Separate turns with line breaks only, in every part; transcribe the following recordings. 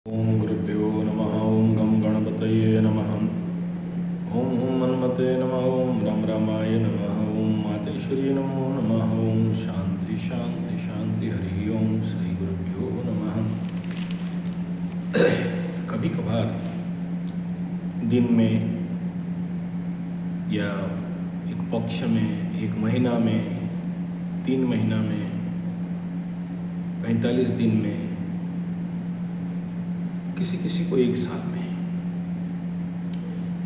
ओम गुरुभ्यो नमः। ओम गं गणपतये नमः। ओम हनुमते नमः। ओम रम रामाय नमः। ओम मातेश्वरी नमो नमः। ओम शांति शांति शांति। हरि ओम। श्री गुरुभ्यो नमः। कभी कभार दिन में या एक पक्ष में, एक महीना में, 3 महीना में, 45 दिन में, किसी किसी को 1 साल में,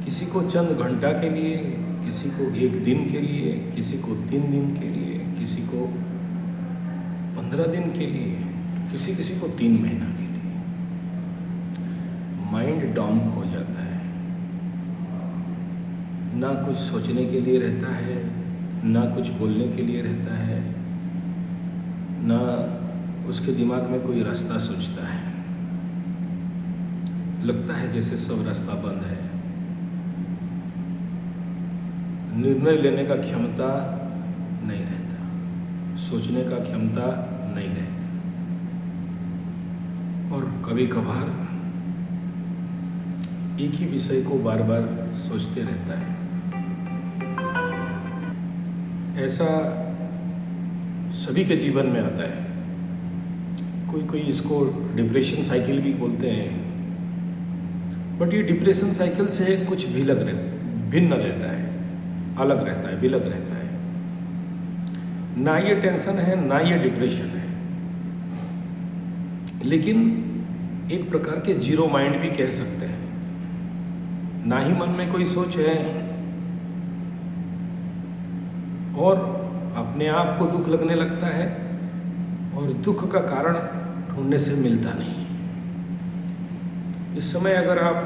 किसी को चंद घंटा के लिए, किसी को 1 दिन के लिए, किसी को 3 दिन के लिए, किसी को 15 दिन के लिए, किसी किसी को 3 महीना के लिए माइंड डंप हो जाता है। ना कुछ सोचने के लिए रहता है, ना कुछ बोलने के लिए रहता है, ना उसके दिमाग में कोई रास्ता सोचता है। लगता है जैसे सब रास्ता बंद है। निर्णय लेने का क्षमता नहीं रहता, सोचने का क्षमता नहीं रहती, और कभी कभार एक ही विषय को बार बार सोचते रहता है। ऐसा सभी के जीवन में आता है। कोई इसको डिप्रेशन साइकिल भी बोलते हैं, बट ये डिप्रेशन साइकिल से कुछ भी भिन्न रहता है, अलग रहता है, विलग रहता है। ना ये टेंशन है, ना ये डिप्रेशन है, लेकिन एक प्रकार के जीरो माइंड भी कह सकते हैं। ना ही मन में कोई सोच है, और अपने आप को दुख लगने लगता है, और दुख का कारण ढूंढने से मिलता नहीं। इस समय अगर आप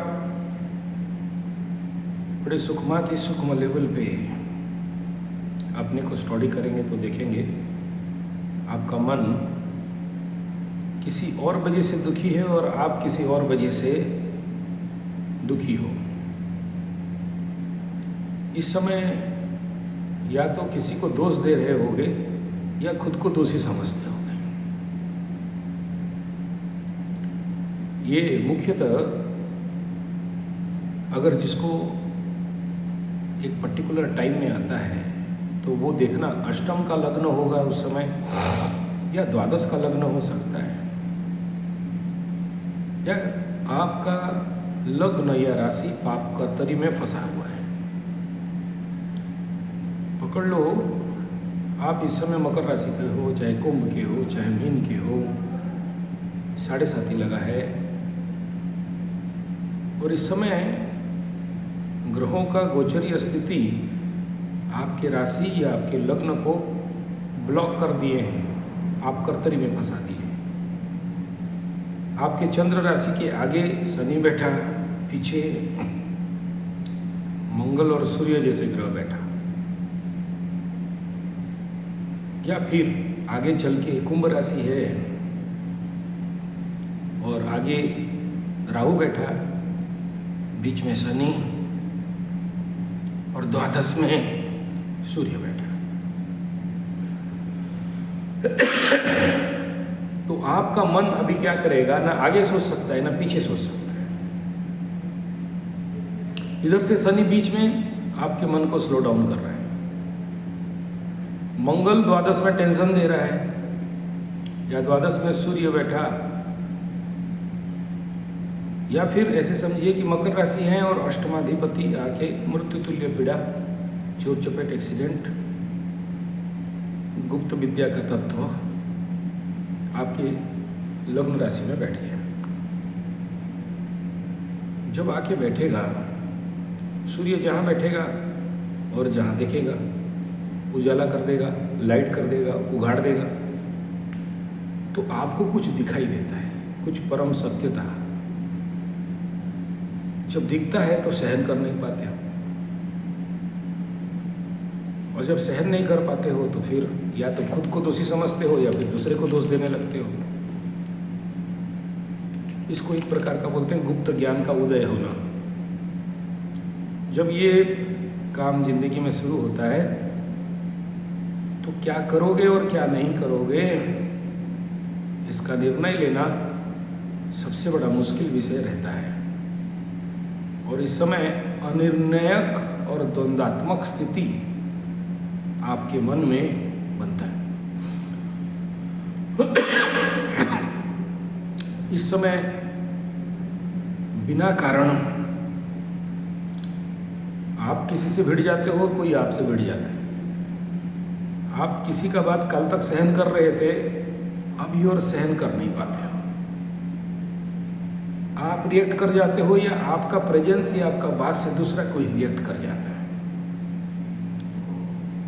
बड़े सूक्ष्माति सूक्ष्म लेवल पे अपने को स्टडी करेंगे तो देखेंगे आपका मन किसी और वजह से दुखी है और आप किसी और वजह से दुखी हो। इस समय या तो किसी को दोष दे रहे होगे या खुद को दोषी समझते होगे। ये मुख्यतः अगर जिसको एक पर्टिकुलर टाइम में आता है तो वो देखना अष्टम का लग्न होगा उस समय, या द्वादश का लग्न हो सकता है, या आपका लग्न या राशि पाप कर्तरी में फंसा हुआ है। पकड़ लो, आप इस समय मकर राशि के हो, चाहे कुंभ के हो, चाहे मीन के हो, 7.5 लगा है, और इस समय ग्रहों का गोचरीय स्थिति आपके राशि या आपके लग्न को ब्लॉक कर दिए हैं, आप कर्तरी में फंसा दिए हैं। आपके चंद्र राशि के आगे शनि बैठा, पीछे मंगल और सूर्य जैसे ग्रह बैठा, या फिर आगे चल के कुंभ राशि है और आगे राहु बैठा, बीच में शनि, और द्वादश में सूर्य बैठा। तो आपका मन अभी क्या करेगा, ना आगे सोच सकता है ना पीछे सोच सकता है। इधर से शनि बीच में आपके मन को स्लो डाउन कर रहा है, मंगल द्वादश में टेंशन दे रहा है, या द्वादश में सूर्य बैठा, या फिर ऐसे समझिए कि मकर राशि है और अष्टमाधिपति आके मृत्यु तुल्य पीड़ा, चोर चपेट, एक्सीडेंट, गुप्त विद्या का तत्व आपके लग्न राशि में बैठ गया। जब आके बैठेगा, सूर्य जहाँ बैठेगा और जहाँ देखेगा उजाला कर देगा, लाइट कर देगा, उगाड़ देगा, तो आपको कुछ दिखाई देता है, कुछ परम सत्यता। जब दिखता है तो सहन कर नहीं पाते हो, और जब सहन नहीं कर पाते हो तो फिर या तो खुद को दोषी समझते हो या फिर दूसरे को दोष देने लगते हो। इसको एक प्रकार का बोलते हैं गुप्त ज्ञान का उदय होना। जब ये काम जिंदगी में शुरू होता है तो क्या करोगे और क्या नहीं करोगे, इसका निर्णय लेना सबसे बड़ा मुश्किल विषय रहता है। और इस समय अनिर्णायक और द्वंद्वात्मक स्थिति आपके मन में बनता है। इस समय बिना कारण आप किसी से भिड़ जाते हो, कोई आपसे भिड़ जाता है। आप किसी का बात कल तक सहन कर रहे थे, अभी और सहन कर नहीं पाते हो। आप रिएक्ट कर जाते हो, या आपका प्रेजेंस या आपका बात से दूसरा कोई रिएक्ट कर जाता है,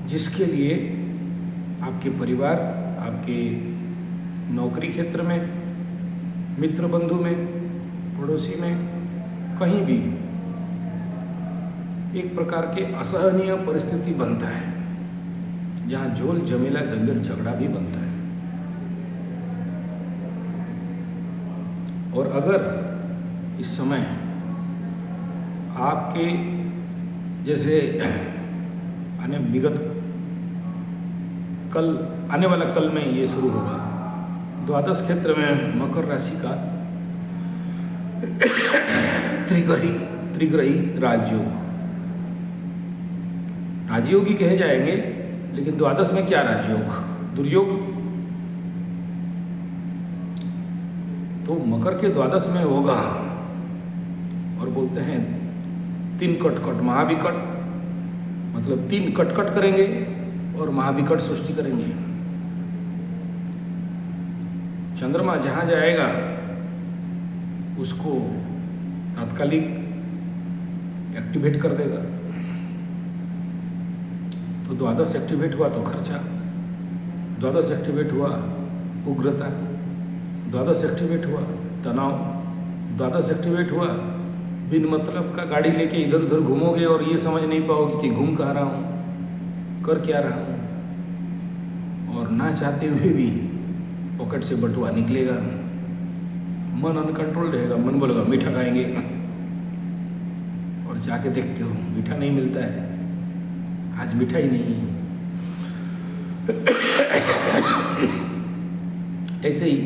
जिसके लिए आपके परिवार, आपके नौकरी क्षेत्र में, मित्र बंधु में, पड़ोसी में, कहीं भी एक प्रकार के असहनीय परिस्थिति बनता है, जहाँ झोल झमेला झंझट झगड़ा भी बनता है। और अगर इस समय आपके जैसे आने वाला कल में ये शुरू होगा, द्वादश क्षेत्र में मकर राशि का त्रिग्रही राजयोग, राजयोगी कहे जाएंगे, लेकिन द्वादश में क्या राजयोग, दुर्योग। तो मकर के द्वादश में होगा, और बोलते हैं 3 कटकट महाविकट, मतलब 3 कटकट करेंगे और महाविकट सृष्टि करेंगे। चंद्रमा जहाँ जाएगा उसको तात्कालिक एक्टिवेट कर देगा। तो द्वादश एक्टिवेट हुआ तो खर्चा, द्वादश एक्टिवेट हुआ उग्रता, द्वादश एक्टिवेट हुआ तनाव, द्वादश एक्टिवेट हुआ बिन मतलब का गाड़ी लेके इधर उधर घूमोगे और ये समझ नहीं पाओगे कि घूम कहाँ रहा हूँ, कर क्या रहा हूँ, और ना चाहते हुए भी पॉकेट से बटुआ निकलेगा। मन अनकंट्रोल रहेगा, मन बोलेगा मीठा खाएंगे, और जाके देखते हो मीठा नहीं मिलता है, आज मीठा ही नहीं है। ऐसे ही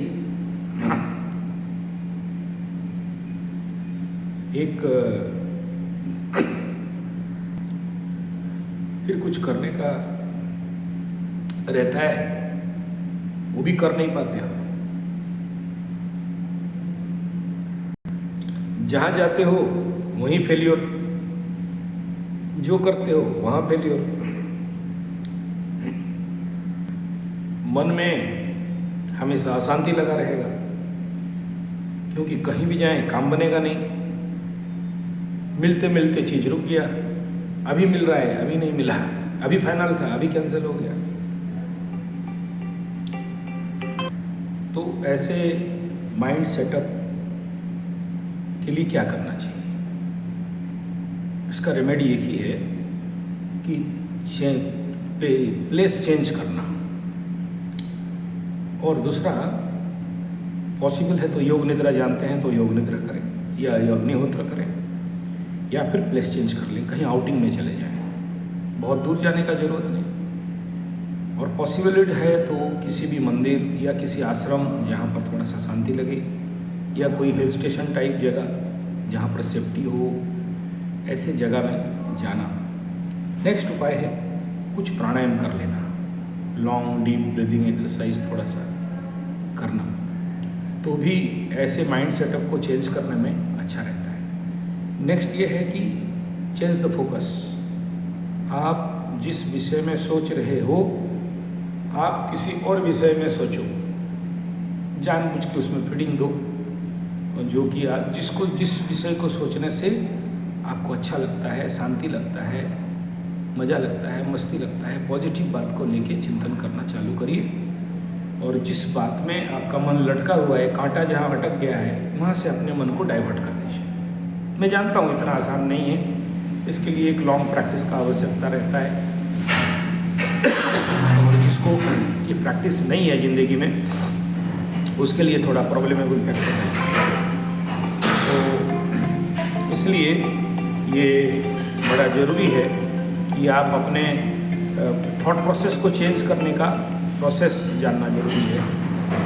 एक फिर कुछ करने का रहता है, वो भी कर नहीं पाते हो। जहाँ जाते हो वहीं फेल्योर, जो करते हो वहाँ फेल्योर। मन में हमेशा अशांति लगा रहेगा, क्योंकि कहीं भी जाएं काम बनेगा नहीं। मिलते मिलते चीज़ रुक गया, अभी मिल रहा है, अभी नहीं मिला, अभी फाइनल था, अभी कैंसिल हो गया। तो ऐसे माइंड सेटअप के लिए क्या करना चाहिए? इसका रेमेडी एक ही है कि प्लेस चेंज करना, और दूसरा पॉसिबल है तो योग निद्रा जानते हैं तो योग निद्रा करें, या अग्निहोत्र करें, या फिर प्लेस चेंज कर लें, कहीं आउटिंग में चले जाएं, बहुत दूर जाने का ज़रूरत नहीं। और पॉसिबिलिटी है तो किसी भी मंदिर या किसी आश्रम जहाँ पर थोड़ा सा शांति लगे, या कोई हिल स्टेशन टाइप जगह जहाँ पर सेफ्टी हो, ऐसे जगह में जाना। नेक्स्ट उपाय है कुछ प्राणायाम कर लेना, लॉन्ग डीप ब्रीदिंग एक्सरसाइज थोड़ा सा करना, तो भी ऐसे माइंड सेटअप को चेंज करने में अच्छा रहता है। नेक्स्ट ये है कि चेंज द फोकस। आप जिस विषय में सोच रहे हो, आप किसी और विषय में सोचो, जानबूझ के उसमें फीडिंग दो, और जो कि जिस विषय को सोचने से आपको अच्छा लगता है, शांति लगता है, मज़ा लगता है, मस्ती लगता है, पॉजिटिव बात को लेके चिंतन करना चालू करिए। और जिस बात में आपका मन लटका हुआ है, कांटा जहाँ अटक गया है, वहाँ से अपने मन को डाइवर्ट कर दीजिए। मैं जानता हूँ इतना आसान नहीं है, इसके लिए एक लॉन्ग प्रैक्टिस का आवश्यकता रहता है, और जिसको ये प्रैक्टिस नहीं है ज़िंदगी में, उसके लिए थोड़ा प्रॉब्लमेबल फैक्टर है। तो इसलिए ये बड़ा ज़रूरी है कि आप अपने थॉट प्रोसेस को चेंज करने का प्रोसेस जानना जरूरी है।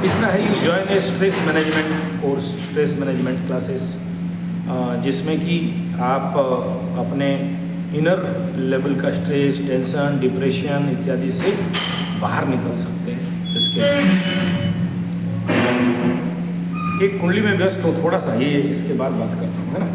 तीसरा है you join A stress management course, stress management classes, जिसमें कि आप अपने इनर लेवल का स्ट्रेस, टेंशन, डिप्रेशन इत्यादि से बाहर निकल सकते हैं। इसके एक कुंडली में व्यस्त हूँ थोड़ा सा, ये इसके बाद बात करता हूँ, है ना।